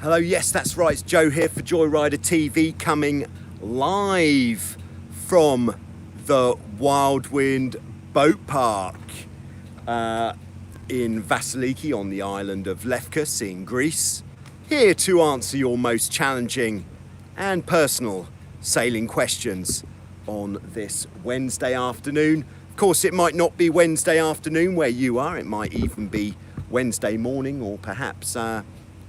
Hello, yes, that's right. It's Joe here for Joyrider TV, coming live from the Wildwind Boat Park in Vasiliki on the island of Lefkos in Greece. Here to answer your most challenging and personal sailing questions on this Wednesday afternoon. Of course, it might not be Wednesday afternoon where you are. It might even be Wednesday morning or perhaps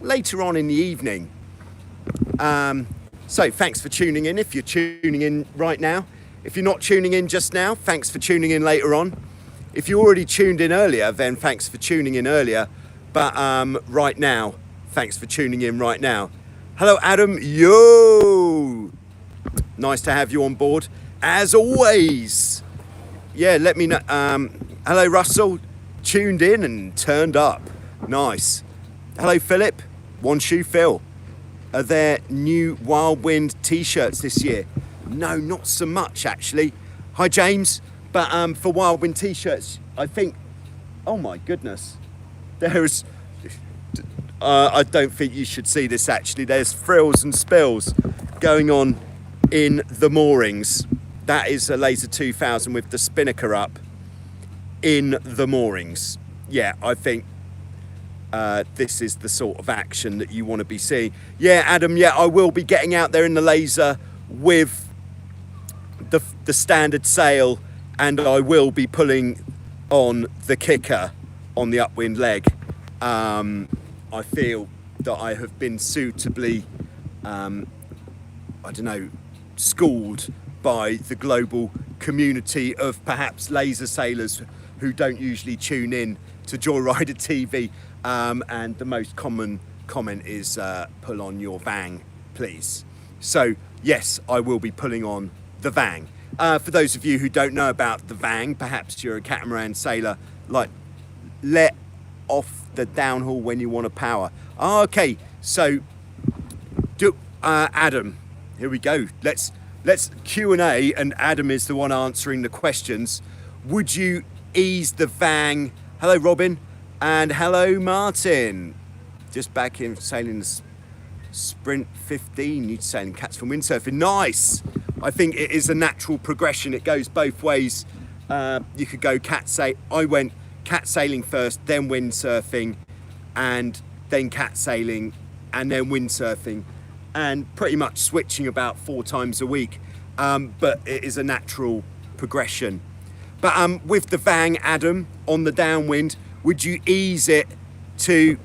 later on in the evening. So thanks for tuning in if you're tuning in right now. If you're not tuning in just now, thanks for tuning in later on. If you already tuned in earlier, then thanks for tuning in earlier. But right now, thanks for tuning in right now. Hello, Adam. Yo! Nice to have you on board, as always. Yeah, let me know. Hello, Russell. Tuned in and turned up. Nice. Hello, Philip. One Shoe Phil. Are there new Wildwind t-shirts this year? No, not so much actually. Hi, James. But for Wildwind t-shirts, I think, oh my goodness, there's, I don't think you should see this actually. There's frills and spills going on in the moorings. That is a Laser 2000 with the spinnaker up in the moorings. Yeah, I think this is the sort of action that you want to be seeing. Yeah, Adam, yeah, I will be getting out there in the Laser with the standard sail, and I will be pulling on the kicker on the upwind leg. I feel that I have been suitably, I don't know, schooled by the global community of perhaps laser sailors who don't usually tune in to Joyrider TV. And the most common comment is pull on your vang, please. So yes, I will be pulling on the vang. For those of you who don't know about the vang, perhaps you're a catamaran sailor, like let off the downhaul when you want to power. Okay, so Adam, here we go. Let's Q&A, and Adam is the one answering the questions. Would you ease the vang? Hello, Robin. And hello, Martin. Just back in sailing the Sprint 15, you're sailing cats from windsurfing. Nice. I think it is a natural progression. It goes both ways. You could go cat sail. I went cat sailing first, then windsurfing, and then cat sailing, and then windsurfing, and pretty much switching about 4 times a week. But it is a natural progression. But with the vang, Adam, on the downwind, would you ease it to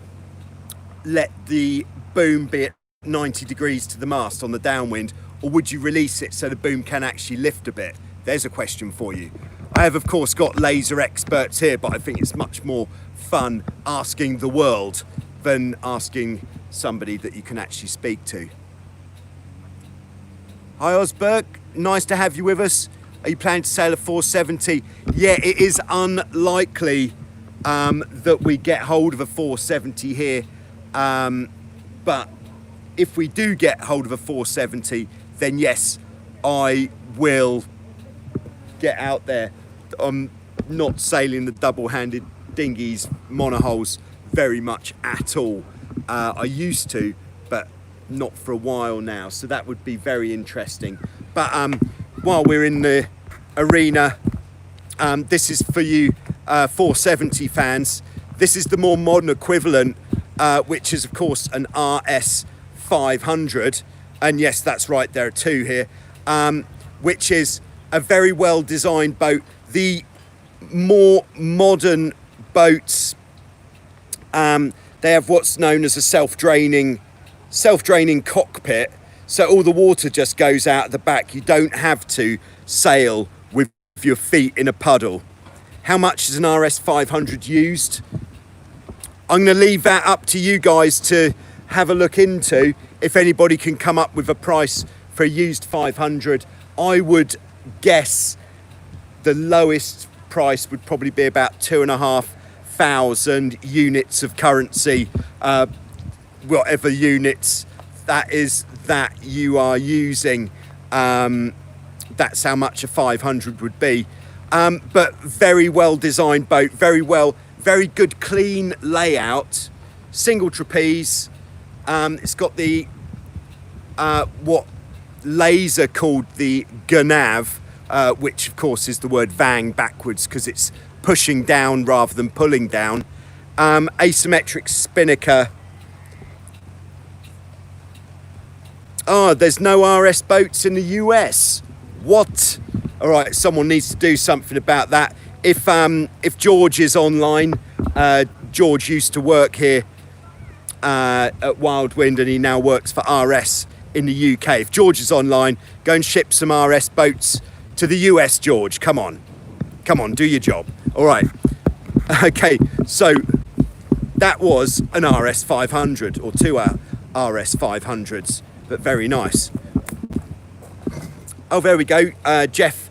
let the boom be at 90 degrees to the mast on the downwind, or would you release it so the boom can actually lift a bit? There's a question for you. I have, of course, got laser experts here, but I think it's much more fun asking the world than asking somebody that you can actually speak to. Hi, Osberg. Nice to have you with us. Are you planning to sail a 470? Yeah, it is unlikely that we get hold of a 470 here, but if we do get hold of a 470, then yes, I will get out there. I'm not sailing the double-handed dinghies, monohulls very much at all. I used to, but not for a while now, so that would be very interesting. But while we're in the arena, this is for you 470 fans. This is the more modern equivalent, which is of course an RS 500, and yes, that's right, there are 2 here, which is a very well designed boat. The more modern boats, they have what's known as a self-draining cockpit, so all the water just goes out the back. You don't have to sail with your feet in a puddle. How much is an RS 500 used? I'm going to leave that up to you guys to have a look into. If anybody can come up with a price for a used 500, I would guess the lowest price would probably be about 2,500 units of currency, whatever units that is that you are using. That's how much a 500 would be. But very well designed boat, very good clean layout, single trapeze, It's got the what laser called the GNAV, which of course is the word vang backwards because it's pushing down rather than pulling down. Asymmetric spinnaker. Oh, there's no RS boats in the US. What? All right, someone needs to do something about that. If George is online, George used to work here at Wild Wind and he now works for RS in the UK. If George is online, go and ship some RS boats to the US, George. Come on, do your job. All right. Okay, so that was an RS 500 or two RS 500s, but very nice. Oh, there we go. Jeff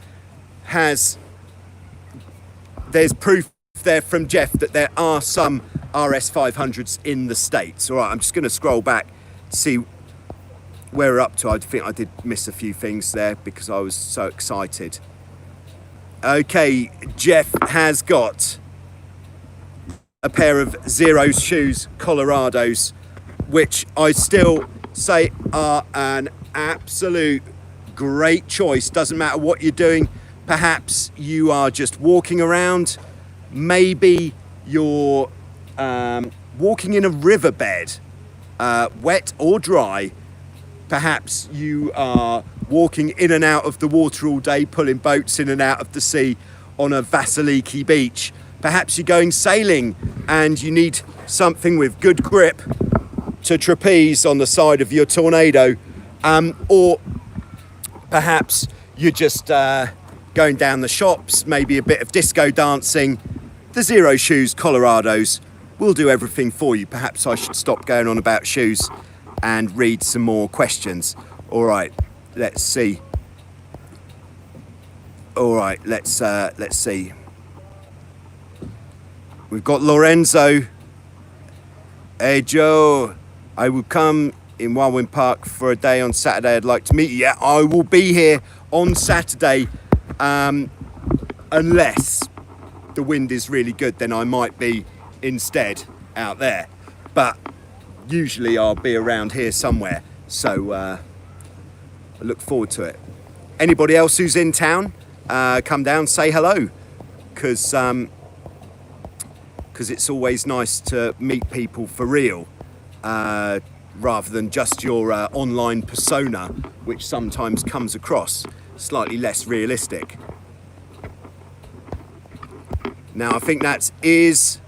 there's proof there from Jeff that there are some RS 500s in the States. All right, I'm just going to scroll back to see where we're up to. I think I did miss a few things there because I was so excited. Okay, Jeff has got a pair of Zero Shoes Colorados, which I still say are an absolute great choice. Doesn't matter what you're doing. Perhaps you are just walking around. Maybe you're walking in a riverbed, wet or dry. Perhaps you are walking in and out of the water all day, pulling boats in and out of the sea on a Vasiliki beach. Perhaps you're going sailing and you need something with good grip to trapeze on the side of your Tornado. Or perhaps you're just going down the shops, maybe a bit of disco dancing. The Zero Shoes Colorados will do everything for you. Perhaps I should stop going on about shoes and read some more questions. All right, let's see. All right, let's see. We've got Lorenzo. Hey Joe, I will come in Wildwind Park for a day on Saturday. I'd like to meet you. Yeah, I will be here on Saturday, unless the wind is really good, then I might be instead out there. But usually I'll be around here somewhere. So I look forward to it. Anybody else who's in town, come down, say hello, because it's always nice to meet people for real, rather than just your online persona, which sometimes comes across slightly less realistic. Now I think that is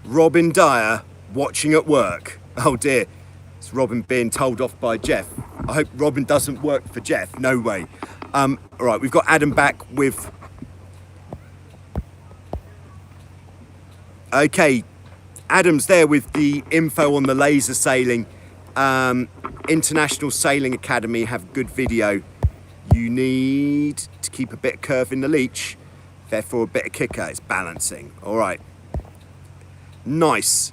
Robin Dyer watching at work. Oh dear, it's Robin being told off by Jeff. I hope Robin doesn't work for Jeff, no way. All right, we've got Adam back with... Okay, Adam's there with the info on the laser sailing. International Sailing Academy have good video. You need to keep a bit of curve in the leech, therefore a bit of kicker. It's balancing. All right. Nice.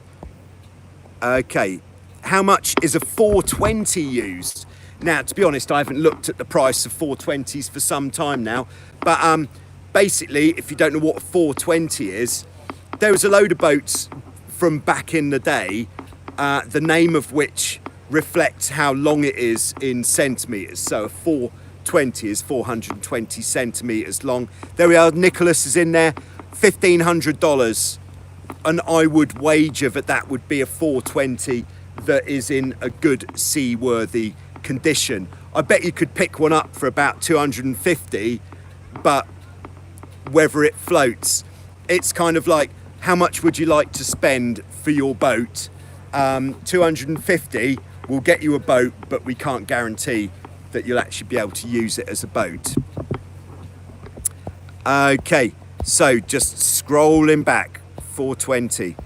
Okay. How much is a 420 used? Now, to be honest, I haven't looked at the price of 420s for some time now. But basically, if you don't know what a 420 is, there was a load of boats from back in the day, the name of which reflects how long it is in centimetres. So a 420 is 420 centimetres long. There we are, Nicholas is in there, $1,500. And I would wager that would be a 420 that is in a good seaworthy condition. I bet you could pick one up for about 250, but whether it floats, it's kind of like, how much would you like to spend for your boat? 250 will get you a boat, but we can't guarantee that you'll actually be able to use it as a boat. Okay, so just scrolling back, 420.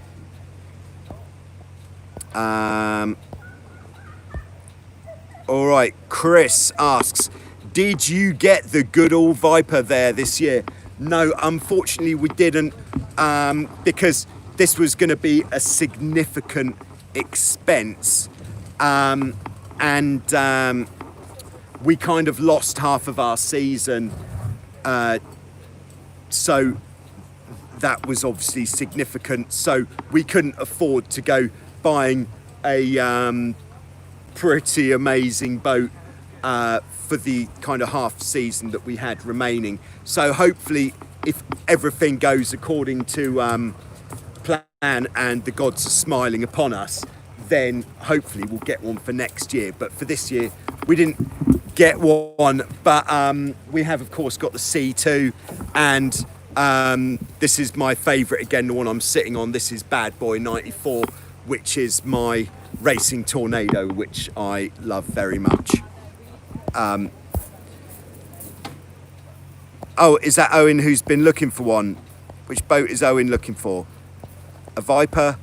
All right, Chris asks, did you get the good old Viper there this year? No, unfortunately we didn't, because this was going to be a significant expense, and we kind of lost half of our season, so that was obviously significant. So we couldn't afford to go buying a pretty amazing boat for the kind of half season that we had remaining. So hopefully, if everything goes according to plan and the gods are smiling upon us, then hopefully we'll get one for next year. But for this year, we didn't get one. But we have, of course, got the C2, and this is my favourite again, the one I'm sitting on. This is Bad Boy 94, which is my racing Tornado, which I love very much. Oh, is that Owen who's been looking for one? Which boat is Owen looking for? A Viper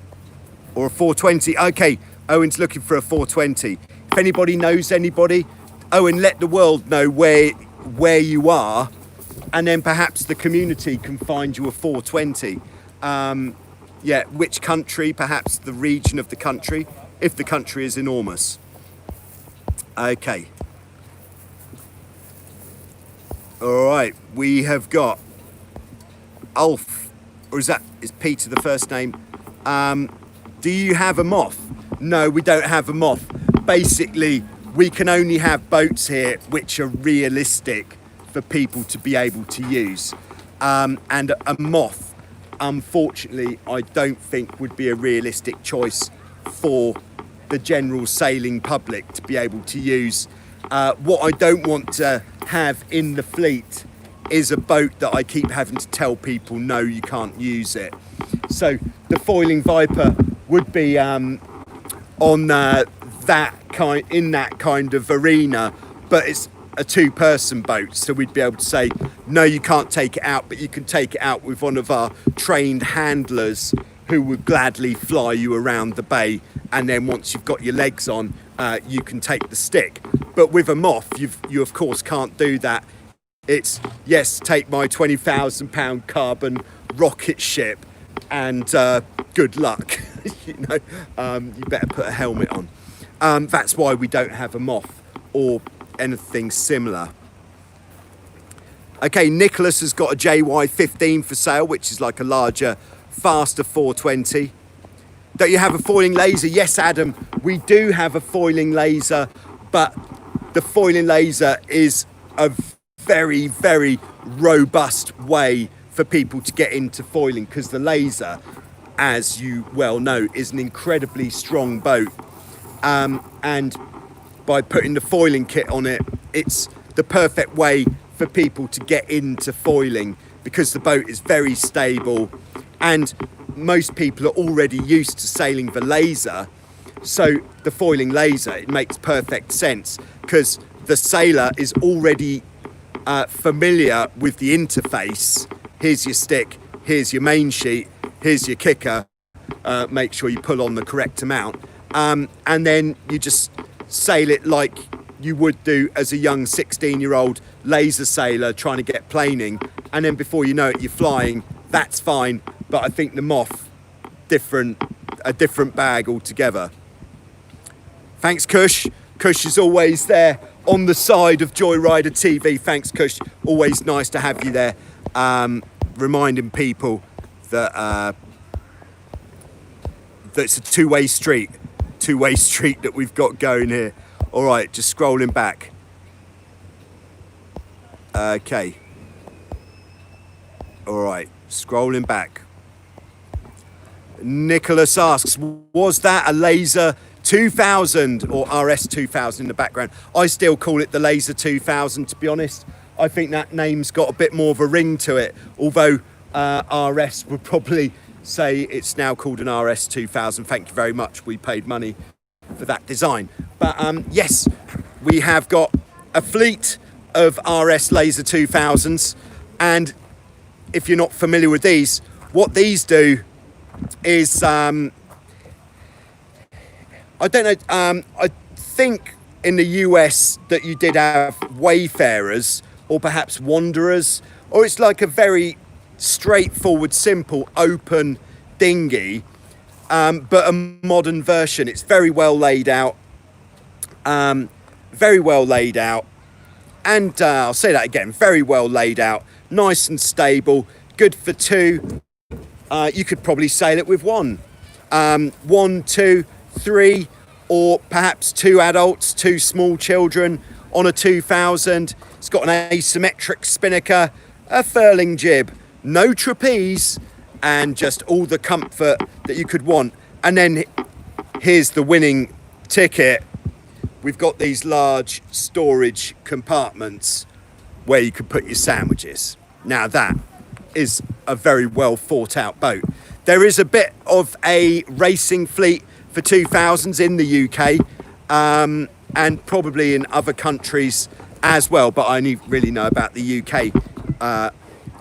or a 420? Okay, Owen's looking for a 420. If anybody knows anybody, Owen, let the world know where you are, and then perhaps the community can find you a 420. Yeah, which country, perhaps the region of the country, if the country is enormous. Okay. All right, we have got Ulf, or is Peter the first name? Do you have a moth? No, we don't have a moth. Basically, we can only have boats here which are realistic for people to be able to use. And a moth, unfortunately, I don't think would be a realistic choice for the general sailing public to be able to use. What I don't want to have in the fleet is a boat that I keep having to tell people, no, you can't use it. So the foiling Viper would be in that kind of arena, but it's a two-person boat, so we'd be able to say, no, you can't take it out, but you can take it out with one of our trained handlers who would gladly fly you around the bay, and then once you've got your legs on, you can take the stick. But with a moth, you of course can't do that. It's, yes, take my £20,000 carbon rocket ship and good luck. You better put a helmet on. That's why we don't have a moth or anything similar. Okay, Nicholas has got a JY15 for sale, which is like a larger, faster 420. Don't you have a foiling laser? Yes, Adam, we do have a foiling laser, but the foiling laser is a very, very robust way for people to get into foiling, because the laser, as you well know, is an incredibly strong boat. And by putting the foiling kit on it, it's the perfect way for people to get into foiling, because the boat is very stable and most people are already used to sailing the laser. So the foiling laser, it makes perfect sense because the sailor is already familiar with the interface. Here's your stick, here's your main sheet, here's your kicker. Make sure you pull on the correct amount. And then you just sail it like you would do as a young 16-year-old laser sailor trying to get planing. And then before you know it, you're flying. That's fine. But I think the moth, a different bag altogether. Thanks, Kush. Kush is always there on the side of Joyrider TV. Thanks, Kush. Always nice to have you there. Reminding people that it's a two-way street that we've got going here. All right, just scrolling back. Okay. All right, scrolling back. Nicholas asks, was that a Laser 2000 or RS 2000 in the background? I still call it the Laser 2000, to be honest. I think that name's got a bit more of a ring to it, although RS would probably say it's now called an RS 2000. Thank you very much. We paid money for that design. But yes, we have got a fleet of RS Laser 2000s. And if you're not familiar with these, what these do is, I don't know, I think in the US that you did have Wayfarers or perhaps Wanderers, or it's like a very straightforward, simple, open dinghy, but a modern version. It's very well laid out, and I'll say that again, very well laid out, nice and stable, good for two. You could probably sail it with one, 1, 2, 3, or perhaps 2 adults, 2 small children on a 2000. It's got an asymmetric spinnaker, a furling jib, no trapeze, and just all the comfort that you could want. And then here's the winning ticket. We've got these large storage compartments where you can put your sandwiches. Now that is a very well thought out boat. There is a bit of a racing fleet for 2000s in the UK, and probably in other countries as well, but I only really know about the UK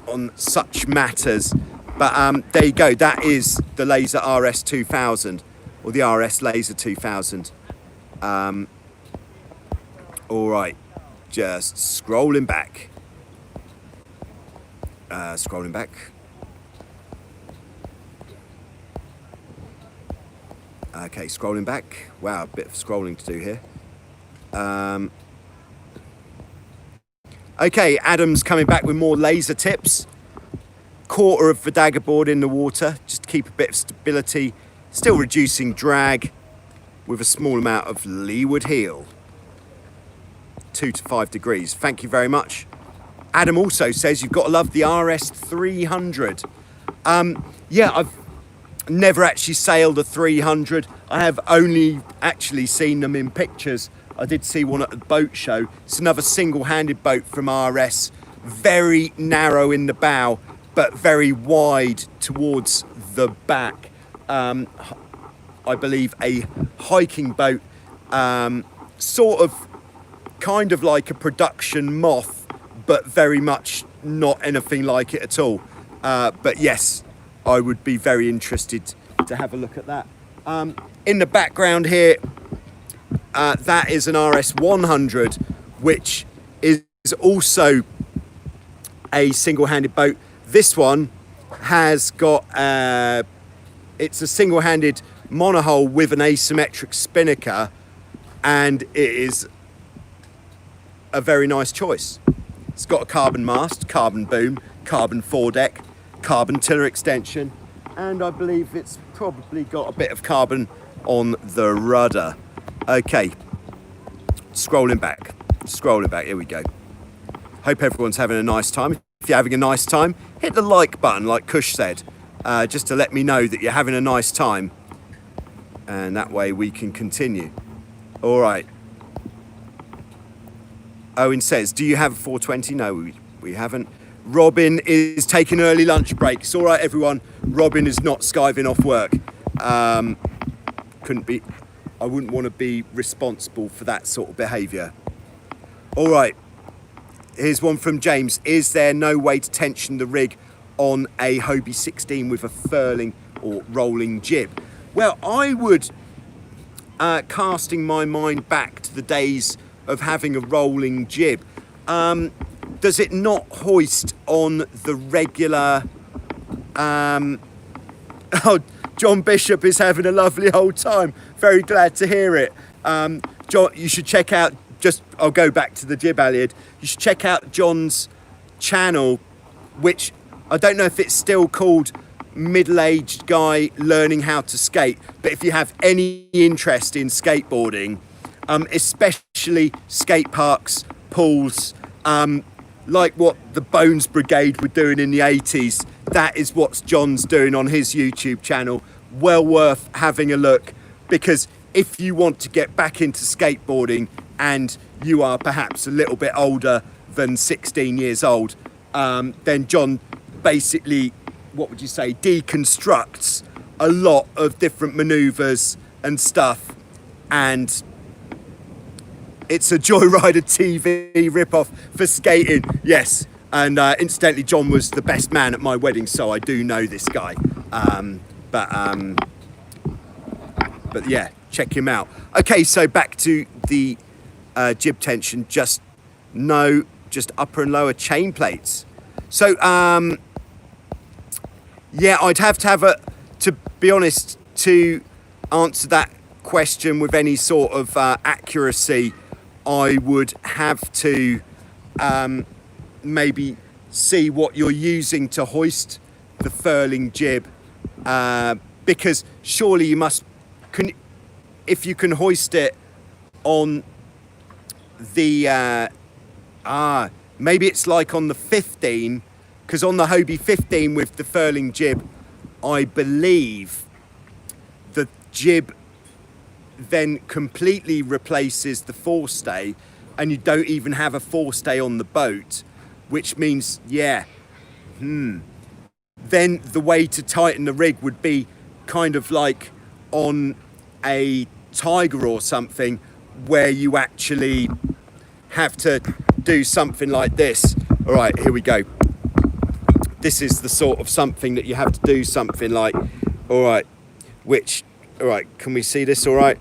on such matters. But there you go, that is the Laser RS 2000, or the RS Laser 2000. All right, just scrolling back. Scrolling back. Okay, scrolling back. Wow, a bit of scrolling to do here. Okay, Adam's coming back with more laser tips. Quarter of the dagger board in the water, just to keep a bit of stability. Still reducing drag with a small amount of leeward heel. 2 to 5 degrees. Thank you very much. Adam also says you've got to love the RS 300. Yeah, I've never actually sailed a 300. I have only actually seen them in pictures. I did see one at a boat show. It's another single-handed boat from RS. Very narrow in the bow, but very wide towards the back. I believe a hiking boat, sort of kind of like a production moth, but very much not anything like it at all. But yes, I would be very interested to have a look at that. In the background here, that is an RS 100, which is also a single-handed boat. This one has got, it's a single-handed monohull with an asymmetric spinnaker, and it is a very nice choice. It's got a carbon mast, carbon boom, carbon foredeck, carbon tiller extension, and I believe it's probably got a bit of carbon on the rudder. Okay, scrolling back, here we go. Hope everyone's having a nice time. If you're having a nice time, hit the like button like Kush said, just to let me know that you're having a nice time, and that way we can continue. All right. Owen says, do you have a 420? No, we haven't. Robin is taking an early lunch break. It's all right, everyone. Robin is not skiving off work. I wouldn't want to be responsible for that sort of behaviour. All right. Here's one from James. Is there no way to tension the rig on a Hobie 16 with a furling or rolling jib? Well, I would, casting my mind back to the days of having a rolling jib, does it not hoist on the regular... Oh, John Bishop is having a lovely old time. Very glad to hear it. John, you should check out, I'll go back to the jib, Allied. You should check out John's channel, which I don't know if it's still called Middle-Aged Guy Learning How to Skate, but if you have any interest in skateboarding, especially skate parks, pools, like what the Bones Brigade were doing in the 80s, that is what John's doing on his YouTube channel. Well worth having a look, because if you want to get back into skateboarding and you are perhaps a little bit older than 16 years old, then John basically, what would you say, deconstructs a lot of different maneuvers and stuff, and it's a Joyrider TV ripoff for skating. Yes, and incidentally, John was the best man at my wedding, so I do know this guy. But yeah, check him out. Okay, so back to the jib tension. Just upper and lower chain plates. So yeah, I'd have to to be honest, to answer that question with any sort of accuracy, I would have to maybe see what you're using to hoist the furling jib, because surely you must, if you can hoist it on the maybe it's like on the 15, because on the Hobie 15 with the furling jib, I believe the jib then completely replaces the forestay, and you don't even have a forestay on the boat, which means, then the way to tighten the rig would be kind of like on a Tiger or something, where you actually have to do something like this. All right, here we go. This is the sort of something that you have to do something like, all right, can we see this all right?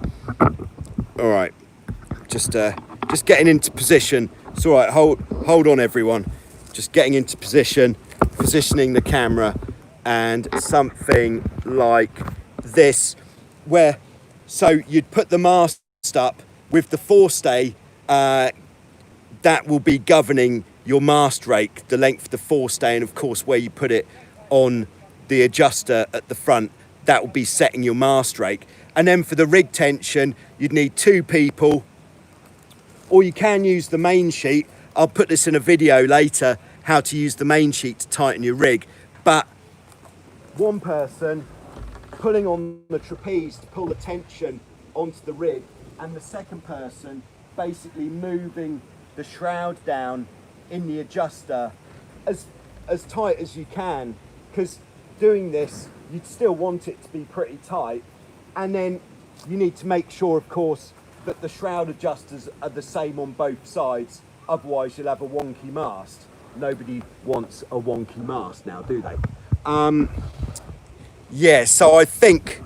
All right, just getting into position. It's all right, hold on everyone. Just getting into position, positioning the camera, and something like this, where, so you'd put the mast up with the forestay, that will be governing your mast rake, the length of the forestay, and of course where you put it on the adjuster at the front, that will be setting your mast rake. And then for the rig tension, you'd need 2 people, or you can use the main sheet. I'll put this in a video later, how to use the main sheet to tighten your rig. But 1 person pulling on the trapeze to pull the tension onto the rig, and the 2nd person basically moving the shroud down in the adjuster as tight as you can, because doing this, you'd still want it to be pretty tight. And then you need to make sure, of course, that the shroud adjusters are the same on both sides, otherwise you'll have a wonky mast. Nobody wants a wonky mast now, do they? Yeah, so I think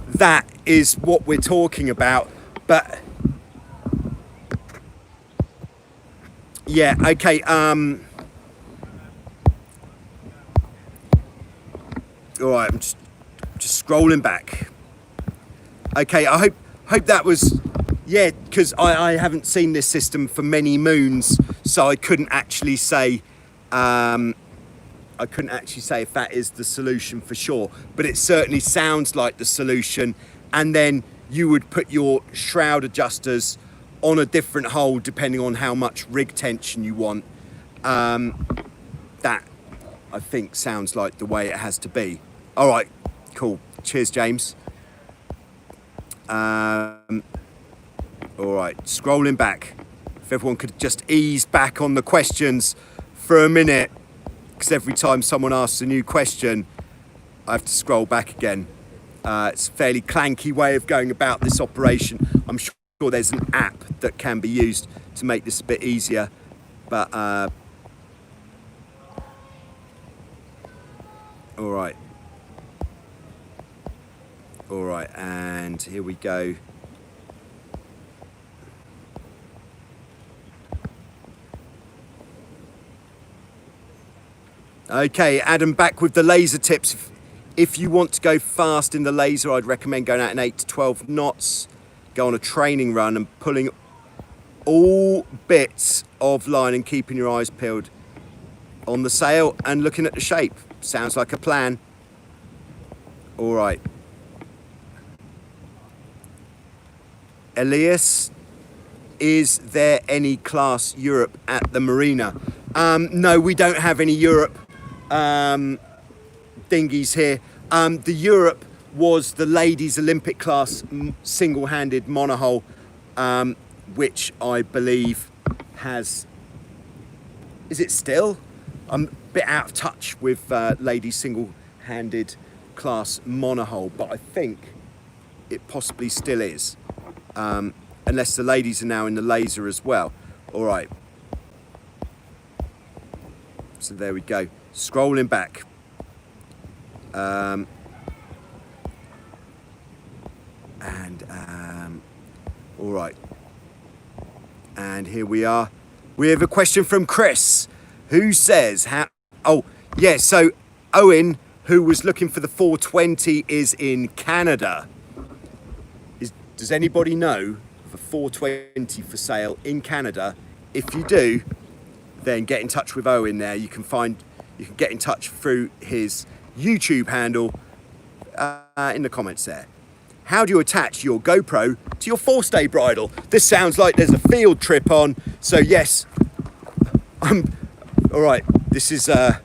that is what we're talking about. But yeah, okay, all right, I'm just scrolling back. Okay, I hope that was, yeah, because I haven't seen this system for many moons, so I couldn't actually say if that is the solution for sure, but it certainly sounds like the solution. And then you would put your shroud adjusters on a different hole depending on how much rig tension you want. That, I think, sounds like the way it has to be. All right, cool. Cheers, James. All right, scrolling back. If everyone could just ease back on the questions for a minute, because every time someone asks a new question, I have to scroll back again. It's a fairly clanky way of going about this operation. I'm sure there's an app that can be used to make this a bit easier, but all right, and here we go. Okay, Adam, back with the laser tips. If you want to go fast in the laser, I'd recommend going out in 8 to 12 knots. Go on a training run and pulling all bits of line and keeping your eyes peeled on the sail and looking at the shape. Sounds like a plan. All right. Elias, is there any class Europe at the marina? No, we don't have any Europe dinghies here. The Europe was the ladies Olympic class single-handed monohull, which I believe has, is it still? I'm a bit out of touch with ladies single-handed class monohull, but I think it possibly still is, unless the ladies are now in the laser as well. All right, so there we go, scrolling back. All right, and here we are. We have a question from Chris, who says, oh yeah, so Owen, who was looking for the 420, is in Canada. Does anybody know of a 420 for sale in Canada? If you do, then get in touch with Owen there. You can get in touch through his YouTube handle in the comments there. how do you attach your GoPro to your forestay bridle? This sounds like there's a field trip on. So yes, all right, this is, I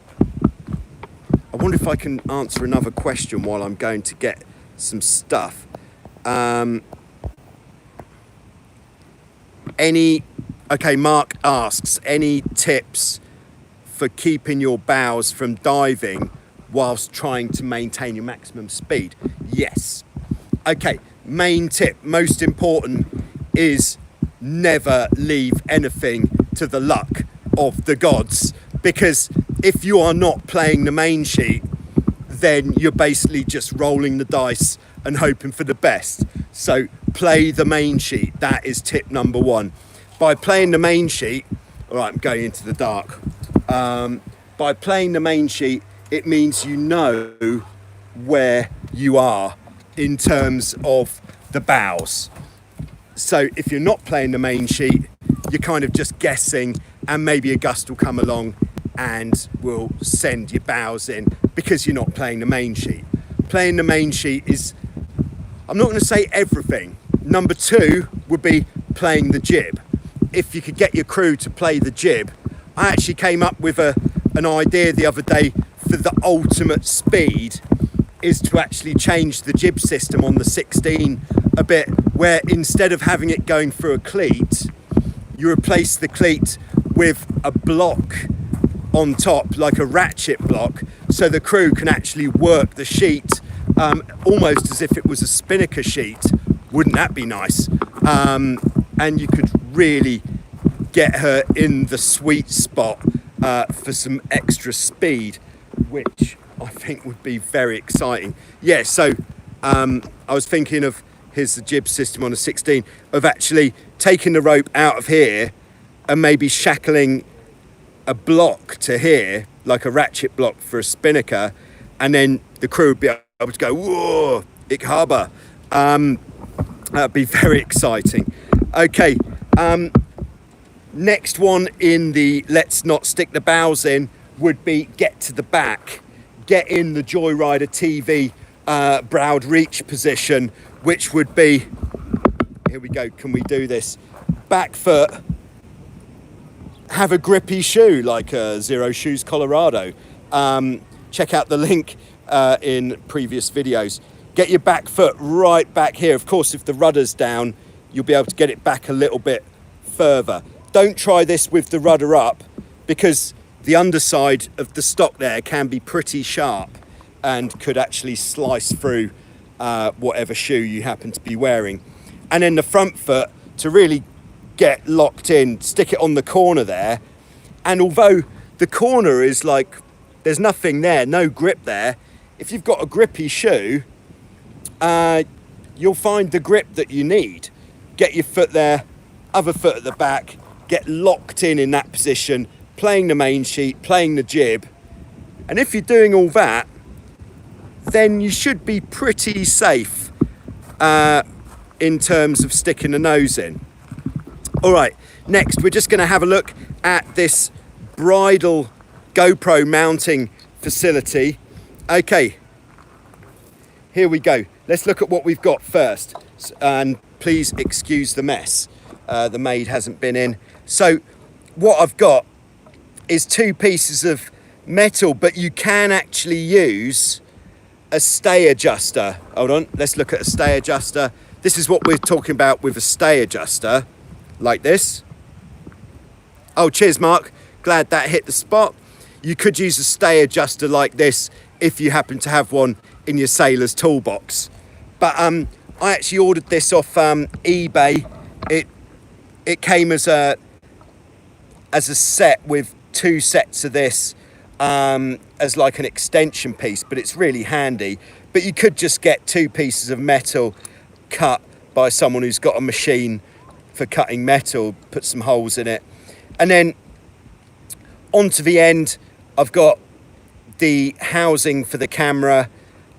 wonder if I can answer another question while I'm going to get some stuff. Okay, Mark asks, any tips for keeping your bows from diving whilst trying to maintain your maximum speed? Yes. Okay, main tip, most important, is never leave anything to the luck of the gods, because if you are not playing the main sheet, then you're basically just rolling the dice and hoping for the best. So play the main sheet. That is tip number one. By playing the main sheet, all right, I'm going into the dark. By playing the main sheet, it means you know where you are in terms of the bows. So if you're not playing the main sheet, you're kind of just guessing, and maybe a gust will come along and will send your bows in because you're not playing the main sheet. Playing the main sheet is, I'm not going to say everything. Number two would be playing the jib. If you could get your crew to play the jib, I actually came up with an idea the other day for the ultimate speed, is to actually change the jib system on the 16 a bit, where instead of having it going through a cleat, you replace the cleat with a block on top, like a ratchet block, so the crew can actually work the sheet almost as if it was a spinnaker sheet. Wouldn't that be nice? And you could really get her in the sweet spot for some extra speed, which I think would be very exciting. Yeah, so I was thinking of, here's the jib system on a 16, of actually taking the rope out of here and maybe shackling a block to here, like a ratchet block for a spinnaker, and then the crew would be able to go, whoa, ich habe. That'd be very exciting. Okay, next one in the let's not stick the bows in would be get to the back. Get in the Joyrider TV browed reach position, which would be, here we go, can we do this? Back foot, have a grippy shoe like a Zero Shoes Colorado. Check out the link in previous videos. Get your back foot right back here. Of course, if the rudder's down, you'll be able to get it back a little bit further. Don't try this with the rudder up, because the underside of the stock there can be pretty sharp and could actually slice through whatever shoe you happen to be wearing. And then the front foot, to really get locked in, stick it on the corner there. And although the corner is like, there's nothing there, no grip there, if you've got a grippy shoe, you'll find the grip that you need. Get your foot there, other foot at the back, get locked in that position, playing the main sheet, playing the jib. And if you're doing all that, then you should be pretty safe in terms of sticking the nose in. All right, next we're just going to have a look at this bridle GoPro mounting facility. Okay, here we go. Let's look at what we've got first. And please excuse the mess. The maid hasn't been in. So what I've got is two pieces of metal, but you can actually use a stay adjuster. Hold on, let's look at a stay adjuster. This is what we're talking about with a stay adjuster, like this. Oh, cheers, Mark. Glad that hit the spot. You could use a stay adjuster like this if you happen to have one in your sailor's toolbox. But I actually ordered this off eBay. It came as a set with two sets of this as like an extension piece, but it's really handy. But you could just get two pieces of metal cut by someone who's got a machine for cutting metal, put some holes in it. And then onto the end, I've got the housing for the camera,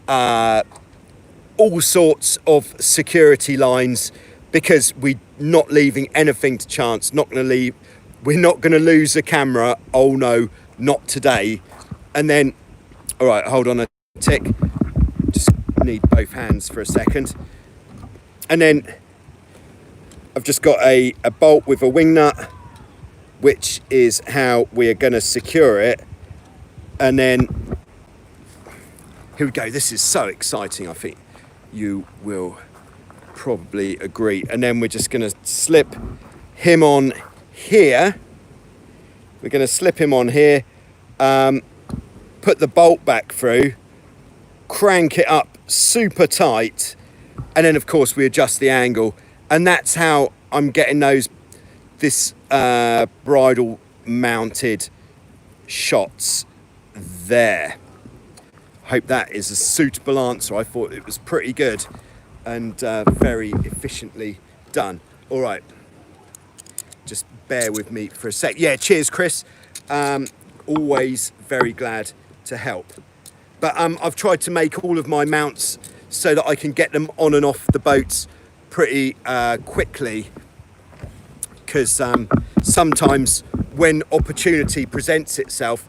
all sorts of security lines, because we're not leaving anything to chance. We're not going to lose a camera. Oh no, not today. And then, all right, hold on a tick. Just need both hands for a second. And then I've just got a bolt with a wing nut, which is how we are going to secure it. And then here we go. This is so exciting. I think you will probably agree. And then we're just going to slip him on here. We're going to slip him on here, put the bolt back through, crank it up super tight, and then of course we adjust the angle, and that's how I'm getting this bridle mounted shots there. Hope that is a suitable answer. I thought it was pretty good and very efficiently done. All right, just bear with me for a sec. Yeah, cheers, Chris. Always very glad to help. But I've tried to make all of my mounts so that I can get them on and off the boats pretty quickly, because sometimes when opportunity presents itself,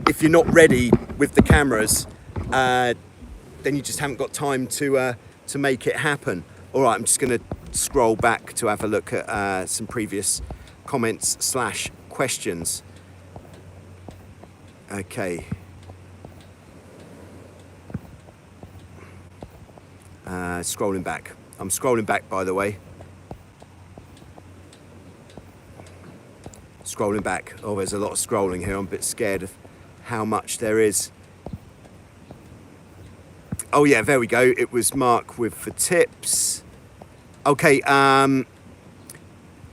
if you're not ready with the cameras, then you just haven't got time to make it happen. All right, I'm just going to scroll back to have a look at some previous comments / questions. Okay. Scrolling back. I'm scrolling back, by the way. Scrolling back. Oh, there's a lot of scrolling here. I'm a bit scared of how much there is. Oh yeah, there we go. It was Mark with the tips. Okay,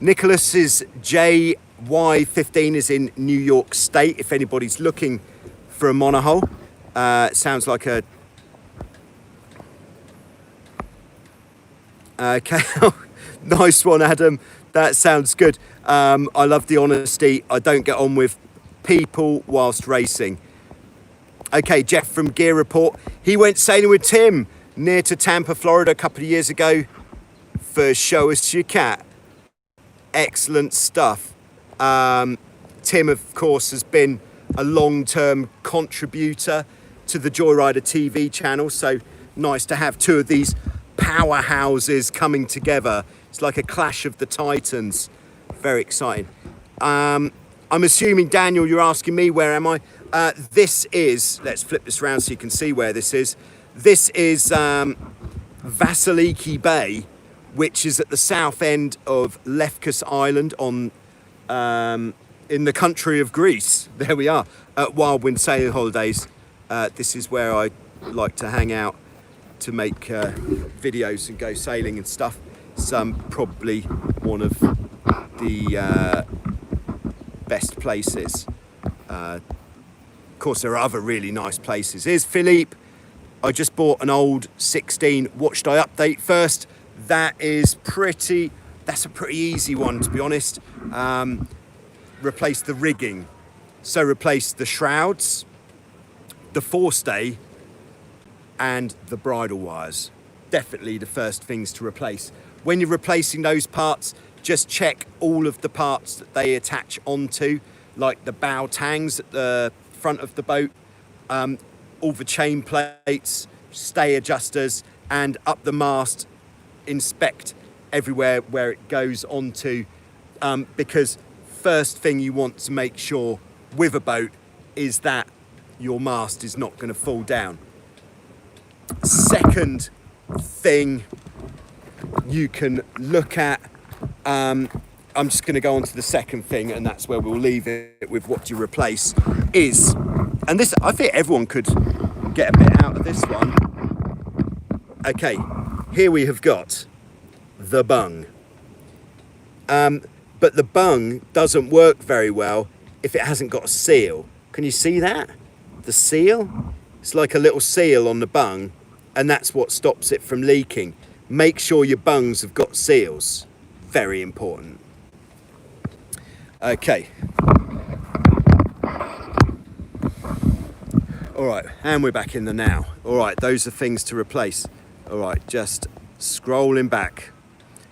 Nicholas's JY15 is in New York State. If anybody's looking for a monohull, sounds like a... Okay, nice one, Adam. That sounds good. I love the honesty. I don't get on with people whilst racing. Okay, Jeff from Gear Report. He went sailing with Tim near to Tampa, Florida a couple of years ago for Show Us Your Cat. Excellent stuff. Tim, of course, has been a long-term contributor to the Joyrider TV channel, so nice to have two of these powerhouses coming together. It's like a clash of the titans. Very exciting. I'm assuming, Daniel, you're asking me, where am I? This is, let's flip this around so you can see where this is. This is Vasiliki Bay, which is at the south end of Lefkos Island on in the country of Greece. There we are, at Wild Wind Sailing Holidays. This is where I like to hang out to make videos and go sailing and stuff. It's probably one of the best places. Of course, there are other really nice places. Here's Philippe. I just bought an old 16. What should I update first? That's a pretty easy one, to be honest. Replace the rigging. So replace the shrouds, the forestay, and the bridle wires. Definitely the first things to replace. When you're replacing those parts, just check all of the parts that they attach onto, like the bow tangs at the front of the boat, all the chain plates, stay adjusters, and up the mast, inspect everywhere where it goes onto, because first thing you want to make sure with a boat is that your mast is not going to fall down. Second thing you can look at, I'm just going to go on to the second thing, and that's where we'll leave it with what you replace is, and this, I think everyone could get a bit out of this one. Okay, here we have got the bung. But the bung doesn't work very well if it hasn't got a seal. Can you see that? The seal? It's like a little seal on the bung, and that's what stops it from leaking. Make sure your bungs have got seals. Very important. Okay. All right, and we're back in the now. All right, those are things to replace. All right, just scrolling back.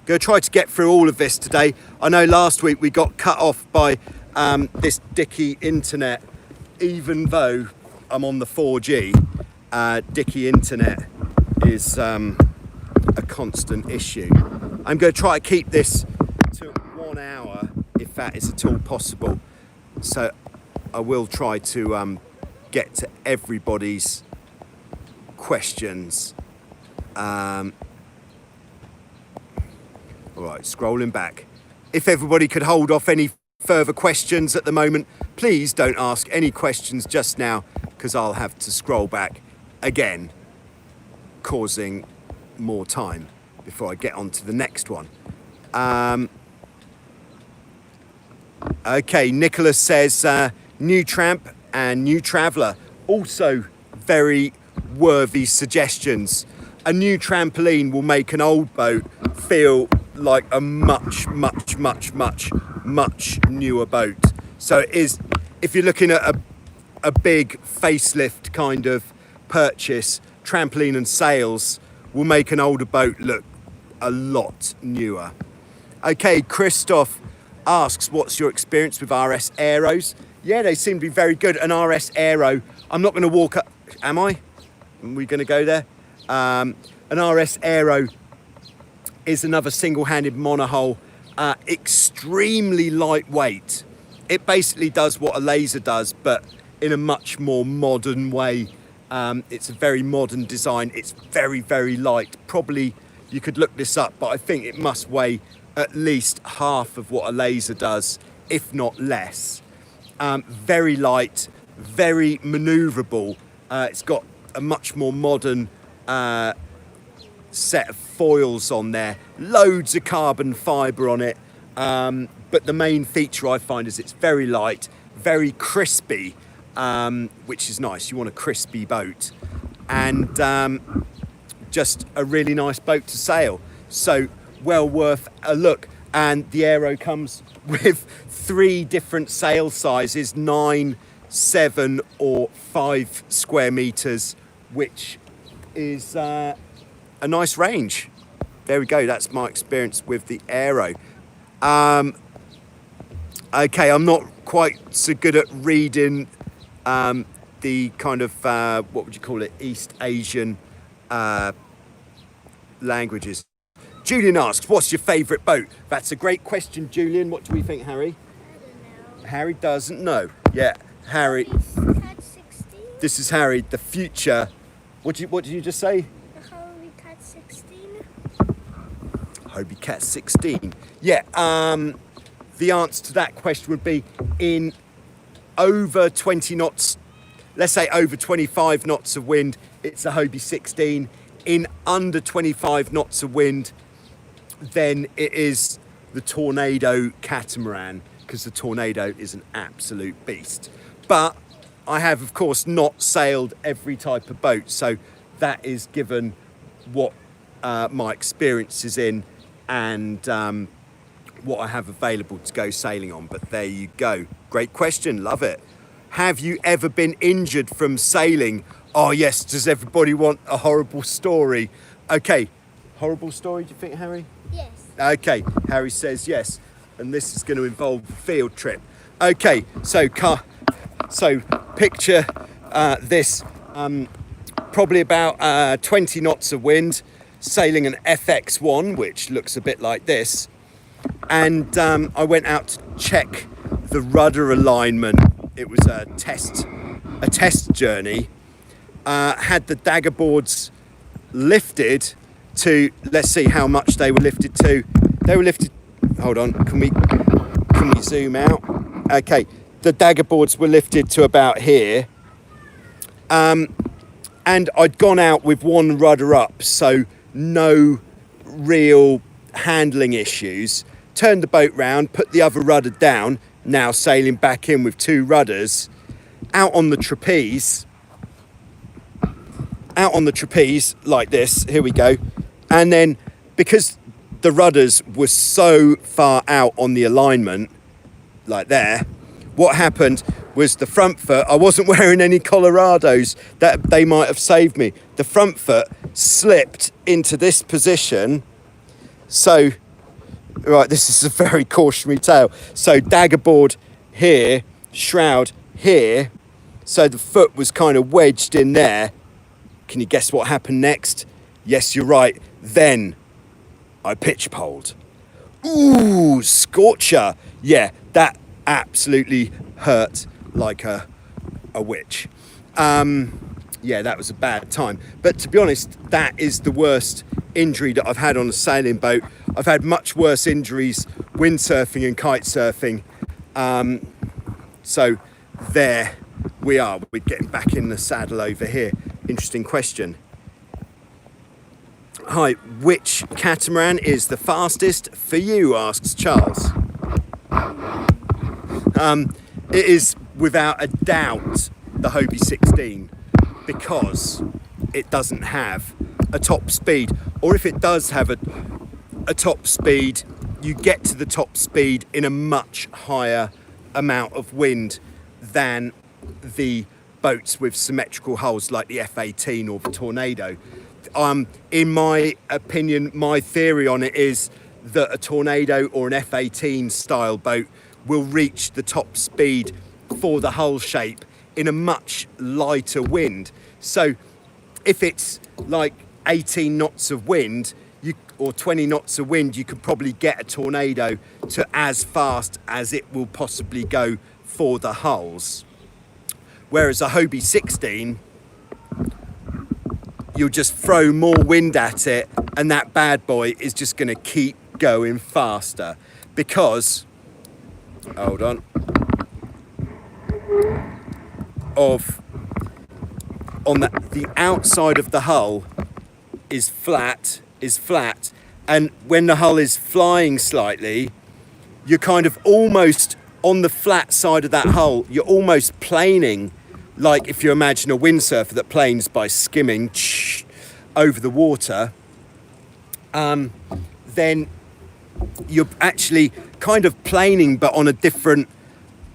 Gonna try to get through all of this today. I know last week we got cut off by this dicky internet, even though I'm on the 4G. Dicky internet is a constant issue. I'm going to try to keep this to 1 hour if that is at all possible. So I will try to get to everybody's questions. All right, scrolling back. If everybody could hold off any further questions at the moment, please don't ask any questions just now, because I'll have to scroll back again, causing more time before I get on to the next one. Okay, Nicholas says new tramp and new traveller, also very worthy suggestions. A new trampoline will make an old boat feel like a much newer boat. So it is, if you're looking at a big facelift kind of purchase, trampoline and sails will make an older boat look a lot newer. Okay, Christoph asks, what's your experience with RS Aeros? Yeah, they seem to be very good. An RS Aero, I'm not going to walk up, am I? Are we going to go there? An RS Aero is another single-handed monohull, extremely lightweight. It basically does what a laser does, but in a much more modern way. It's a very modern design. It's very light. Probably you could look this up, but I think it must weigh at least half of what a laser does, if not less. Very light, very maneuverable. It's got a much more modern set of foils on there, loads of carbon fibre on it, but the main feature I find is it's very light, very crispy, which is nice. You want a crispy boat, and just a really nice boat to sail, so well worth a look. And the Aero comes with 3 different sail sizes, 9, 7 or 5 square meters, which is a nice range. There we go, that's my experience with the Aero. Okay, I'm not quite so good at reading the kind of, what would you call it, East Asian languages. Julian asks, what's your favourite boat? That's a great question, Julian. What do we think, Harry? I don't know. Harry doesn't know. Yeah, Harry. Cat 16? This is Harry, the future. What did you just say? The Hobie Cat 16? Hobie Cat 16. Yeah, the answer to that question would be in over 20 knots, let's say over 25 knots of wind, it's a Hobie 16. In under 25 knots of wind, then it is the Tornado catamaran, because the Tornado is an absolute beast. But I have, of course, not sailed every type of boat, so that is given what my experience is in and what I have available to go sailing on. But there you go. Great question, love it. Have you ever been injured from sailing? Oh yes, does everybody want a horrible story? Okay, horrible story, do you think, Harry? Yes. Okay, Harry says yes, and this is going to involve a field trip. Okay, so picture this, probably about 20 knots of wind, sailing an FX1, which looks a bit like this, and I went out to check the rudder alignment. It was a test journey. Had the dagger boards lifted to, let's see how much they were lifted to. They were lifted, hold on, can we zoom out? Okay, the dagger boards were lifted to about here. And I'd gone out with one rudder up, so no real handling issues. Turned the boat round, put the other rudder down, now sailing back in with 2 rudders, out on the trapeze like this, here we go. And then because the rudders were so far out on the alignment, like there, what happened was the front foot, I wasn't wearing any Colorados, that they might have saved me. The front foot slipped into this position. So, right, this is a very cautionary tale. So dagger board here, shroud here. So the foot was kind of wedged in there. Can you guess what happened next? Yes, you're right. Then I pitch poled. Ooh, scorcher. Yeah, that absolutely hurt like a witch. Yeah, that was a bad time. But to be honest, that is the worst injury that I've had on a sailing boat. I've had much worse injuries windsurfing and kite surfing. So there we are. We're getting back in the saddle over here. Interesting question. Hi, which catamaran is the fastest for you, asks Charles. It is without a doubt the Hobie 16, because it doesn't have a top speed, or if it does have a top speed, you get to the top speed in a much higher amount of wind than the boats with symmetrical hulls like the F-18 or the Tornado. In my opinion, my theory on it is that a Tornado or an F-18 style boat will reach the top speed for the hull shape in a much lighter wind. So if it's like 18 knots of wind or 20 knots of wind, you could probably get a Tornado to as fast as it will possibly go for the hulls. Whereas a Hobie 16, you'll just throw more wind at it and that bad boy is just going to keep going faster because, hold on, the outside of the hull is flat, and when the hull is flying slightly, you're kind of almost on the flat side of that hull, you're almost planing, like if you imagine a windsurfer that planes by skimming over the water, then you're actually kind of planing but on a different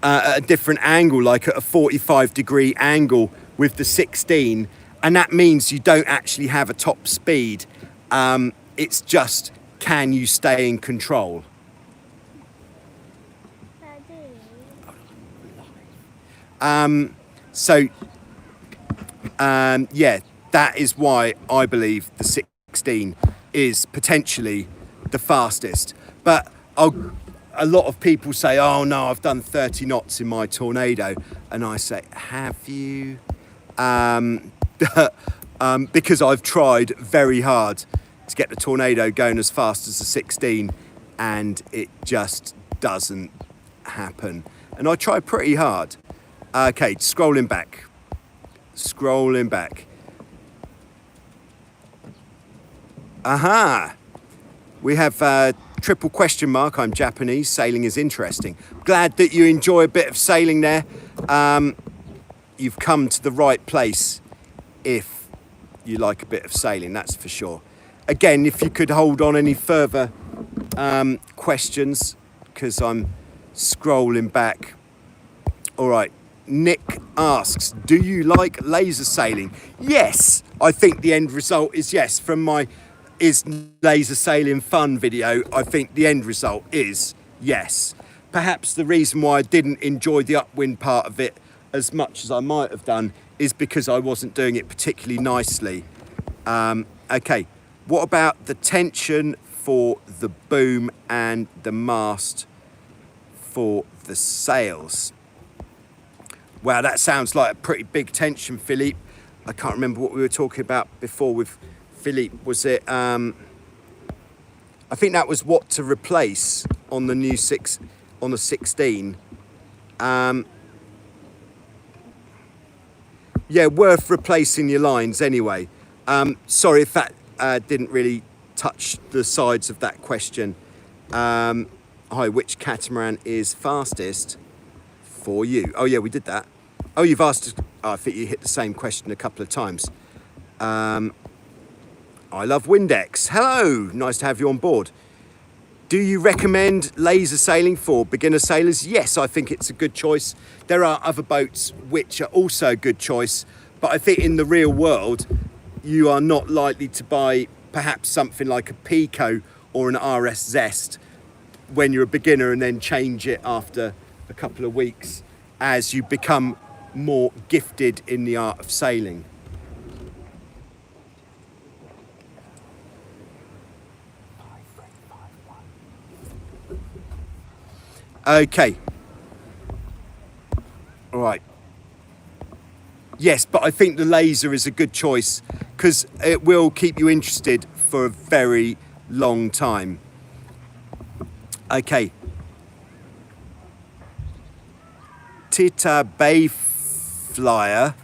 angle, like at a 45-degree angle with the 16, and that means you don't actually have a top speed. It's just, can you stay in control? Yeah, that is why I believe the 16 is potentially the fastest. But a lot of people say, oh no, I've done 30 knots in my Tornado. And I say, have you? Because I've tried very hard to get the Tornado going as fast as the 16, and it just doesn't happen. And I try pretty hard. Okay, scrolling back. Aha! We have triple question mark. I'm Japanese. Sailing is interesting. Glad that you enjoy a bit of sailing there. You've come to the right place if you like a bit of sailing, that's for sure. Again, if you could hold on any further questions, because I'm scrolling back. All right. Nick asks, do you like laser sailing? Yes, I think the end result is yes. From my Is Laser Sailing Fun video, I think the end result is yes. Perhaps the reason why I didn't enjoy the upwind part of it as much as I might have done is because I wasn't doing it particularly nicely. Okay, what about the tension for the boom and the mast for the sails? Wow, that sounds like a pretty big tension, Philippe. I can't remember what we were talking about before with Philippe. Was it, I think that was what to replace on the new on the 16. Yeah, worth replacing your lines anyway. Sorry if that didn't really touch the sides of that question. Hi, which catamaran is fastest for you? Oh yeah, we did that. Oh, you've asked, I think you hit the same question a couple of times. I love Windex. Hello, nice to have you on board. Do you recommend laser sailing for beginner sailors? Yes, I think it's a good choice. There are other boats which are also a good choice, but I think in the real world, you are not likely to buy perhaps something like a Pico or an RS Zest when you're a beginner and then change it after a couple of weeks as you become more gifted in the art of sailing. Okay. All right. Yes, but I think the laser is a good choice because it will keep you interested for a very long time. Okay. Tita Bayflyer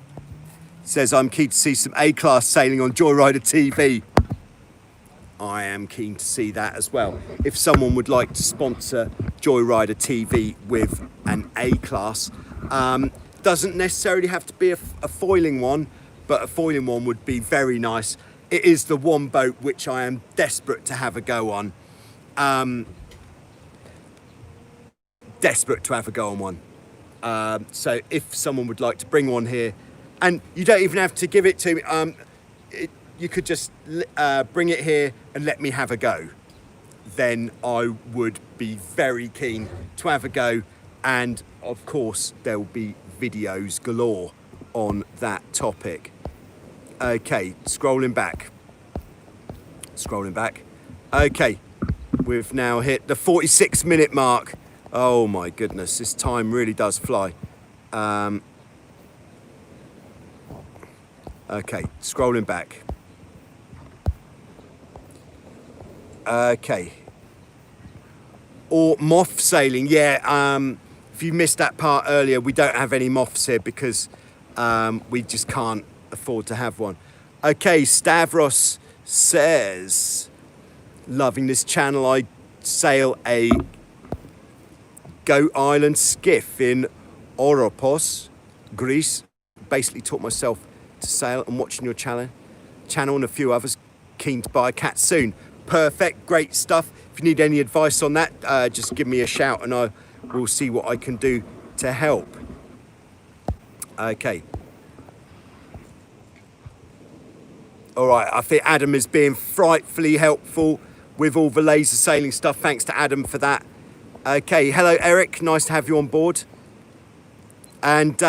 says, I'm keen to see some A-class sailing on Joyrider TV. I am keen to see that as well. If someone would like to sponsor Joyrider TV with an A-class, doesn't necessarily have to be a foiling one, but a foiling one would be very nice. It is the one boat which I am desperate to have a go on. Desperate to have a go on one. So if someone would like to bring one here, and you don't even have to give it to me, you could just bring it here and let me have a go. Then I would be very keen to have a go, and of course there will be videos galore on that topic. Okay, scrolling back. Okay, we've now hit the 46-minute mark. Oh my goodness, this time really does fly. Okay, scrolling back. Okay. Or moth sailing, yeah. If you missed that part earlier, we don't have any moths here because we just can't afford to have one. Okay, Stavros says, loving this channel. I sail a Goat Island skiff in Oropos, Greece. Basically taught myself to sail and watching your channel and a few others. Keen to buy a cat soon. Perfect, great stuff. If you need any advice on that, just give me a shout and I will see what I can do to help. Okay. All right, I think Adam is being frightfully helpful with all the laser sailing stuff. Thanks to Adam for that. Okay, hello Eric, nice to have you on board. And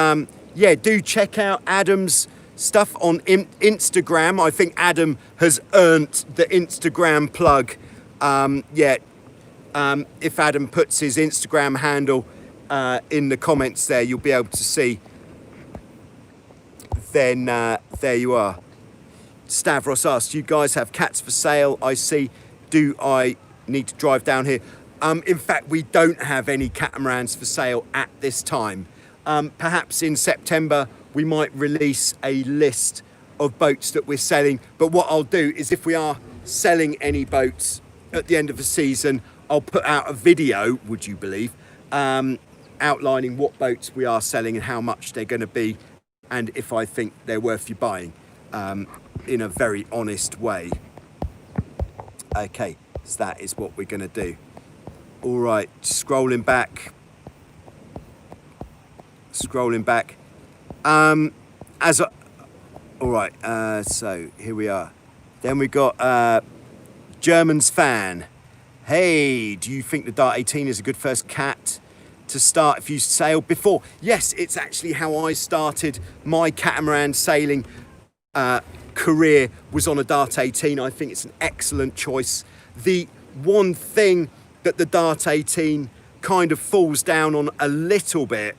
yeah, do check out Adam's stuff on Instagram. I think Adam has earned the Instagram plug. If Adam puts his Instagram handle in the comments there, you'll be able to see. Then there you are. Stavros asks, you guys have cats for sale, I see. Do I need to drive down here? In fact, we don't have any catamarans for sale at this time. Perhaps in September, we might release a list of boats that we're selling. But what I'll do is if we are selling any boats at the end of the season, I'll put out a video, would you believe, outlining what boats we are selling and how much they're going to be, and if I think they're worth you buying, in a very honest way. Okay, so that is what we're going to do. All right, scrolling back. All right, so here we are. Then we got German's fan. Hey, do you think the Dart 18 is a good first cat to start if you sailed before? Yes, it's actually how I started my catamaran sailing career, was on a Dart 18. I think it's an excellent choice. The one thing that the Dart 18 kind of falls down on a little bit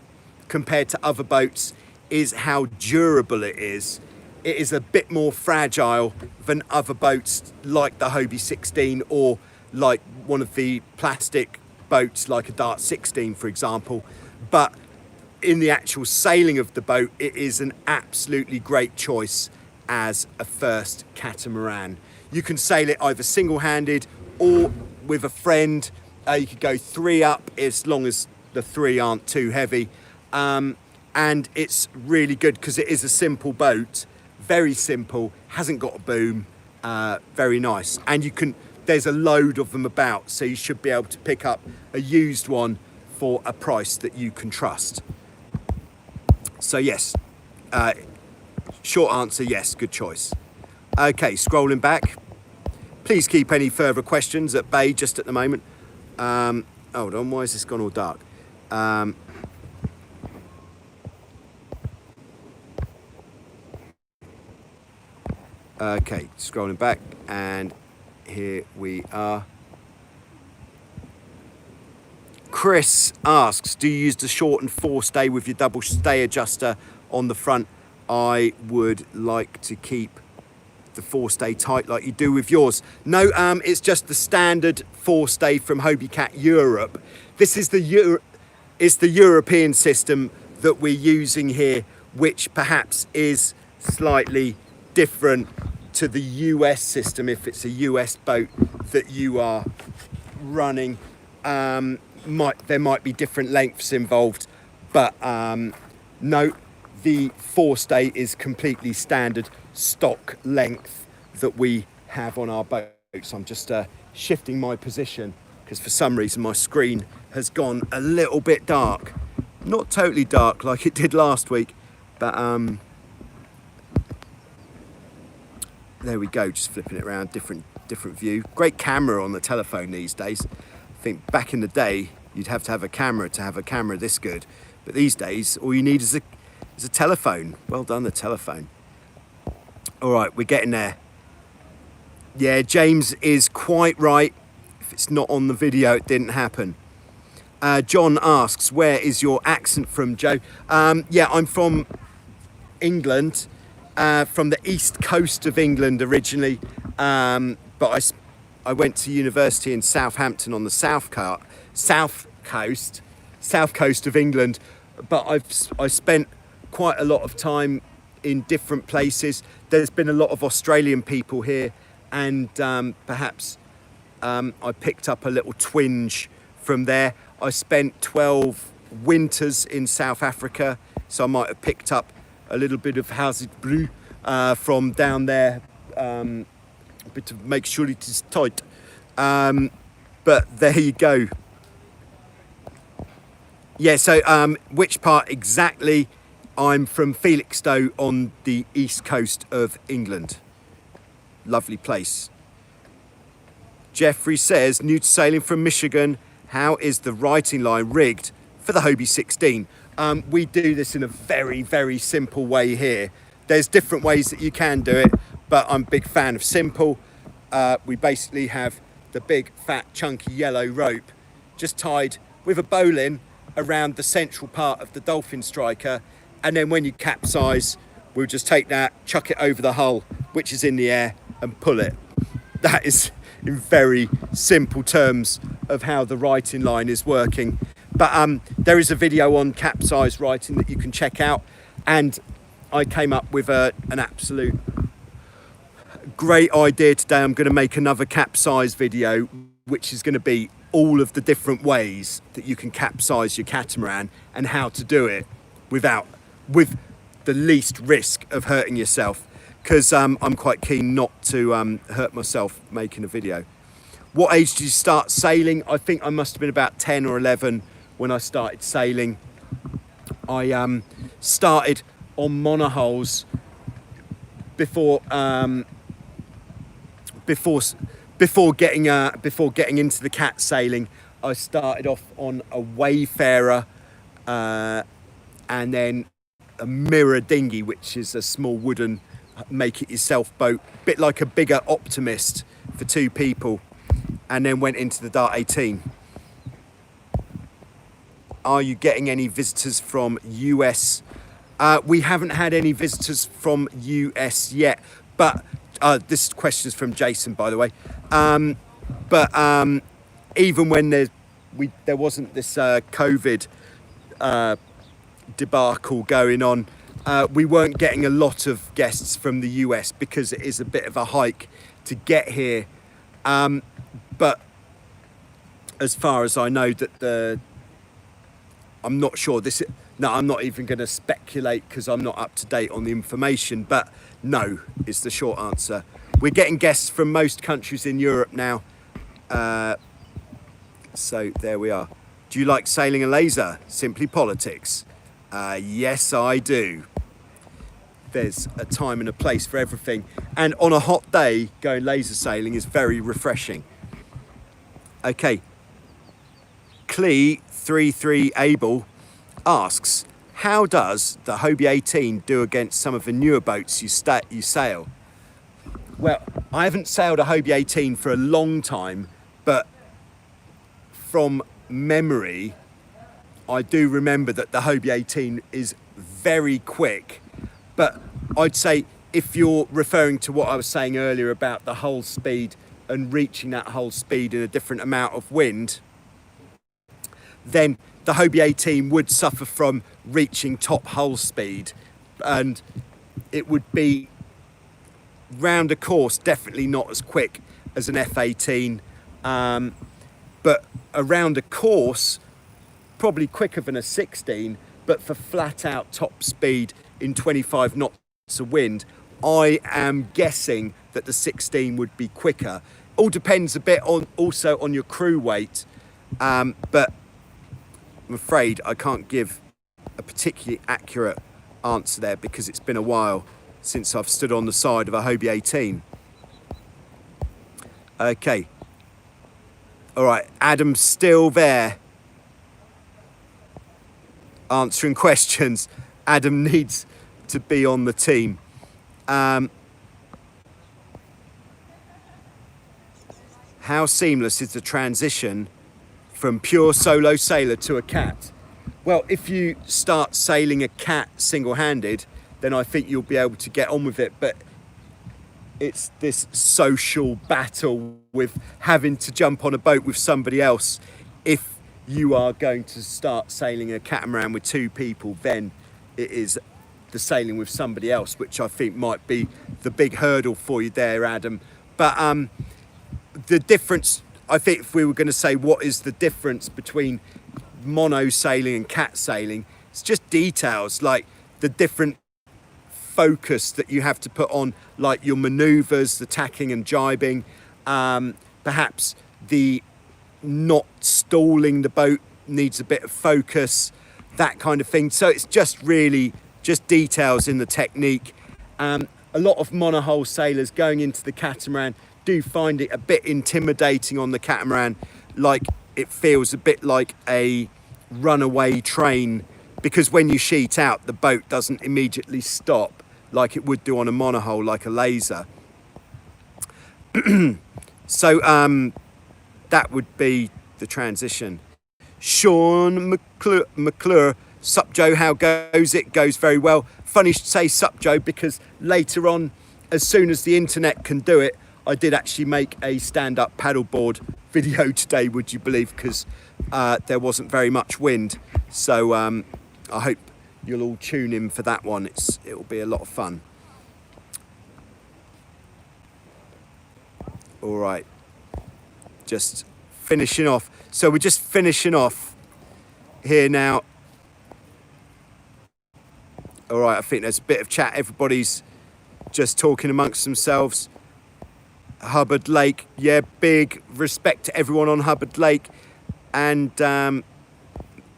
compared to other boats is how durable it is. It is a bit more fragile than other boats like the Hobie 16 or like one of the plastic boats like a Dart 16, for example. But in the actual sailing of the boat, it is an absolutely great choice as a first catamaran. You can sail it either single-handed or with a friend. You could go 3 up as long as the 3 aren't too heavy. And it's really good because it is a simple boat, very simple, hasn't got a boom, very nice. And there's a load of them about, so you should be able to pick up a used one for a price that you can trust. So yes, short answer, yes, good choice. Okay, scrolling back. Please keep any further questions at bay just at the moment. Hold on, why has this gone all dark? Okay, scrolling back, and here we are. Chris asks, do you use the short and forestay with your double stay adjuster on the front? I would like to keep the forestay tight like you do with yours. No, it's just the standard forestay from Hobie Cat Europe. This is the European system that we're using here, which perhaps is slightly different to the US system if it's a US boat that you are running. There might be different lengths involved, but no, the forestay is completely standard stock length that we have on our boats. I'm just shifting my position because for some reason my screen has gone a little bit dark. Not totally dark like it did last week, but there we go, just flipping it around, different view. Great camera on the telephone these days. I think back in the day you'd have to have a camera to have a camera this good, but these days all you need is a telephone. Well done, the telephone. All right, we're getting there. Yeah, James is quite right. If it's not on the video, it didn't happen. John asks, where is your accent from, Joe? Yeah, I'm from England, from the east coast of England originally, but I went to university in Southampton on the south coast of England, but I spent quite a lot of time in different places. There's been a lot of Australian people here, and perhaps I picked up a little twinge from there. I spent 12 winters in South Africa, so I might have picked up a little bit of How's it Blue from down there, a bit of make sure it is tight. But there you go. Yeah, so which part exactly? I'm from Felixstowe on the east coast of England. Lovely place. Jeffrey says, new to sailing from Michigan, how is the righting line rigged for the Hobie 16? We do this in a very, very simple way here. There's different ways that you can do it, but I'm a big fan of simple. We basically have the big, fat, chunky yellow rope just tied with a bowline around the central part of the dolphin striker, and then when you capsize, we'll just take that, chuck it over the hull, which is in the air, and pull it. That is in very simple terms of how the righting line is working. But there is a video on capsize righting that you can check out, and I came up with an absolute great idea today. I'm going to make another capsize video, which is going to be all of the different ways that you can capsize your catamaran and how to do it with the least risk of hurting yourself, because I'm quite keen not to hurt myself making a video. What age did you start sailing? I think I must have been about 10 or 11 when I started sailing. I started on monohulls before getting into the cat sailing. I started off on a Wayfarer and then a mirror dinghy, which is a small wooden make it yourself boat, a bit like a bigger Optimist for two people, and then went into the Dart 18. Are you getting any visitors from US? We haven't had any visitors from US yet, but this question is from Jason, by the way. But even when there wasn't this COVID debacle going on, we weren't getting a lot of guests from the US because it is a bit of a hike to get here. But as far as I know, I'm not sure. I'm not even going to speculate because I'm not up to date on the information. But no is the short answer. We're getting guests from most countries in Europe now. So there we are. Do you like sailing a laser? Simply politics. Yes, I do. There's a time and a place for everything. And on a hot day, going laser sailing is very refreshing. Okay. Clee33 Abel asks, how does the Hobie 18 do against some of the newer boats you sail? Well, I haven't sailed a Hobie 18 for a long time, but from memory, I do remember that the Hobie 18 is very quick, but I'd say if you're referring to what I was saying earlier about the hull speed and reaching that hull speed in a different amount of wind, then the Hobie 18 would suffer from reaching top hull speed, and it would be round a course definitely not as quick as an F18, but around a course probably quicker than a 16, but for flat out top speed in 25 knots of wind, I am guessing that the 16 would be quicker. All depends a bit on also on your crew weight, but I'm afraid I can't give a particularly accurate answer there because it's been a while since I've stood on the side of a Hobie 18. Okay. All right, Adam's still there answering questions. Adam needs to be on the team. How seamless is the transition from pure solo sailor to a cat? Well, if you start sailing a cat single-handed, then I think you'll be able to get on with it. But it's this social battle with having to jump on a boat with somebody else. If you are going to start sailing a catamaran with two people, then it is the sailing with somebody else, which I think might be the big hurdle for you there, Adam. But the difference, I think if we were going to say what is the difference between mono sailing and cat sailing, it's just details, like the different focus that you have to put on, like your maneuvers, the tacking and jibing, perhaps the not stalling the boat needs a bit of focus, that kind of thing. So it's just really just details in the technique. A lot of monohull sailors going into the catamaran do find it a bit intimidating on the catamaran, like it feels a bit like a runaway train, because when you sheet out, the boat doesn't immediately stop like it would do on a monohull, like a laser. So that would be the transition. Sean McClure, sup Joe, how goes it? Goes very well. Funny to say sup Joe, because later on, as soon as the internet can do it, I did actually make a stand-up paddleboard video today, would you believe, because there wasn't very much wind. So I hope you'll all tune in for that one. It'll be a lot of fun. All right, just finishing off. So we're just finishing off here now. All right, I think there's a bit of chat. Everybody's just talking amongst themselves. Hubbard Lake, yeah, big respect to everyone on Hubbard Lake, and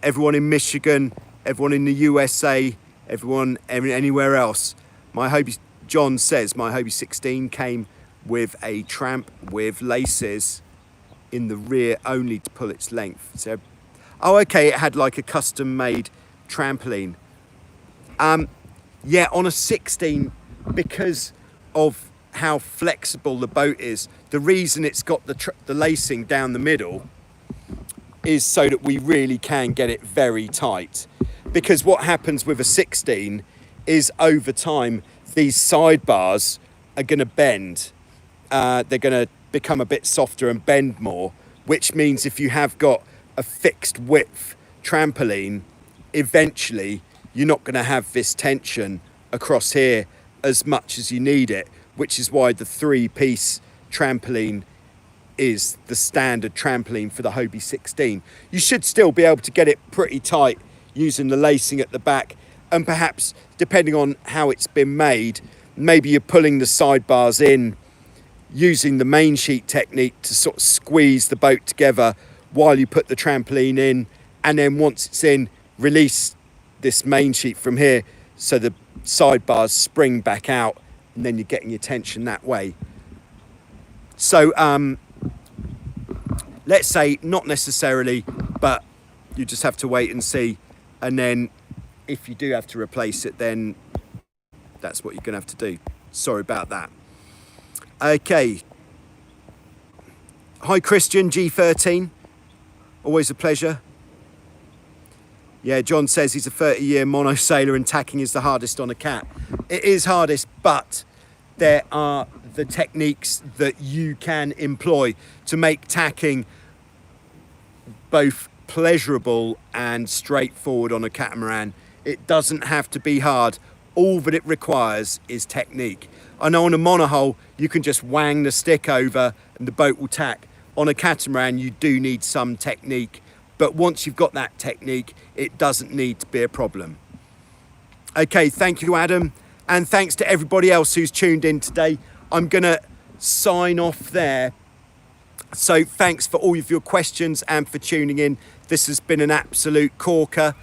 everyone in Michigan, everyone in the USA, everyone anywhere else. My Hobie, John says, my Hobie 16 came with a tramp with laces in the rear only to pull its length. So, oh, okay, it had like a custom-made trampoline. Yeah, on a 16, because of how flexible the boat is, the reason it's got the lacing down the middle is so that we really can get it very tight. Because what happens with a 16 is over time, these sidebars are going to bend. They're going to become a bit softer and bend more, which means if you have got a fixed width trampoline, eventually you're not going to have this tension across here as much as you need it, which is why the 3-piece trampoline is the standard trampoline for the Hobie 16. You should still be able to get it pretty tight using the lacing at the back, and perhaps depending on how it's been made, maybe you're pulling the sidebars in using the main sheet technique to sort of squeeze the boat together while you put the trampoline in, and then once it's in, release this main sheet from here so the sidebars spring back out, and then you're getting your tension that way. So let's say not necessarily, but you just have to wait and see, and then if you do have to replace it, then that's what you're gonna have to do. Sorry about that. Okay. Hi Christian, G13. Always a pleasure. Yeah, John says he's a 30-year mono sailor and tacking is the hardest on a cat. It is hardest, but there are the techniques that you can employ to make tacking both pleasurable and straightforward on a catamaran. It doesn't have to be hard. All that it requires is technique. I know on a monohull, you can just wang the stick over and the boat will tack. On a catamaran, you do need some technique. But once you've got that technique, it doesn't need to be a problem. Okay, thank you, Adam. And thanks to everybody else who's tuned in today. I'm gonna sign off there. So thanks for all of your questions and for tuning in. This has been an absolute corker.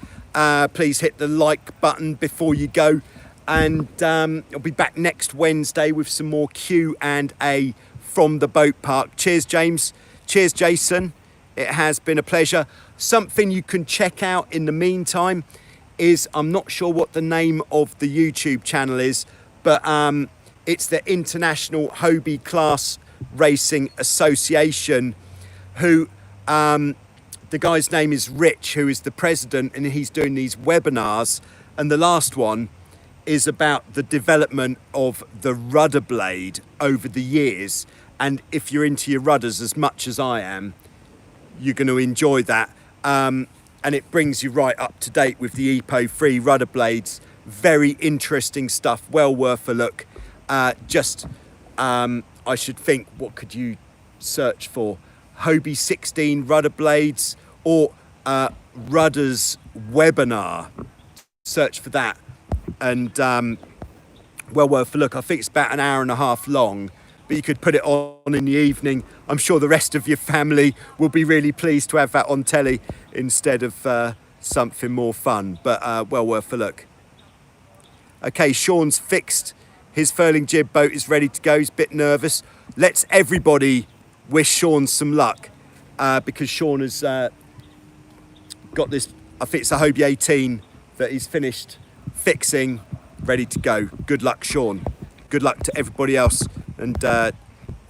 Please hit the like button before you go. And I'll be back next Wednesday with some more Q&A from the boat park. Cheers, James. Cheers, Jason. It has been a pleasure. Something you can check out in the meantime is, I'm not sure what the name of the YouTube channel is, but it's the International Hobie Class Racing Association, who the guy's name is Rich, who is the president, and he's doing these webinars. And the last one is about the development of the rudder blade over the years. And if you're into your rudders as much as I am, you're going to enjoy that. And it brings you right up to date with the EPO free rudder blades. Very interesting stuff, well worth a look. I should think, what could you search for? Hobie 16 rudder blades or rudders webinar. Search for that, and well worth a look. I think it's about an hour and a half long, but you could put it on in the evening. I'm sure the rest of your family will be really pleased to have that on telly instead of something more fun, but well worth a look. Okay, Sean's fixed his furling jib boat, is ready to go. He's a bit nervous. Let's everybody wish Sean some luck, because Sean has got this, I think it's a Hobie 18 that he's finished fixing, ready to go. Good luck, Sean. Good luck to everybody else. And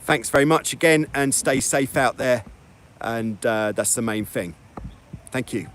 thanks very much again, and stay safe out there. And that's the main thing. Thank you.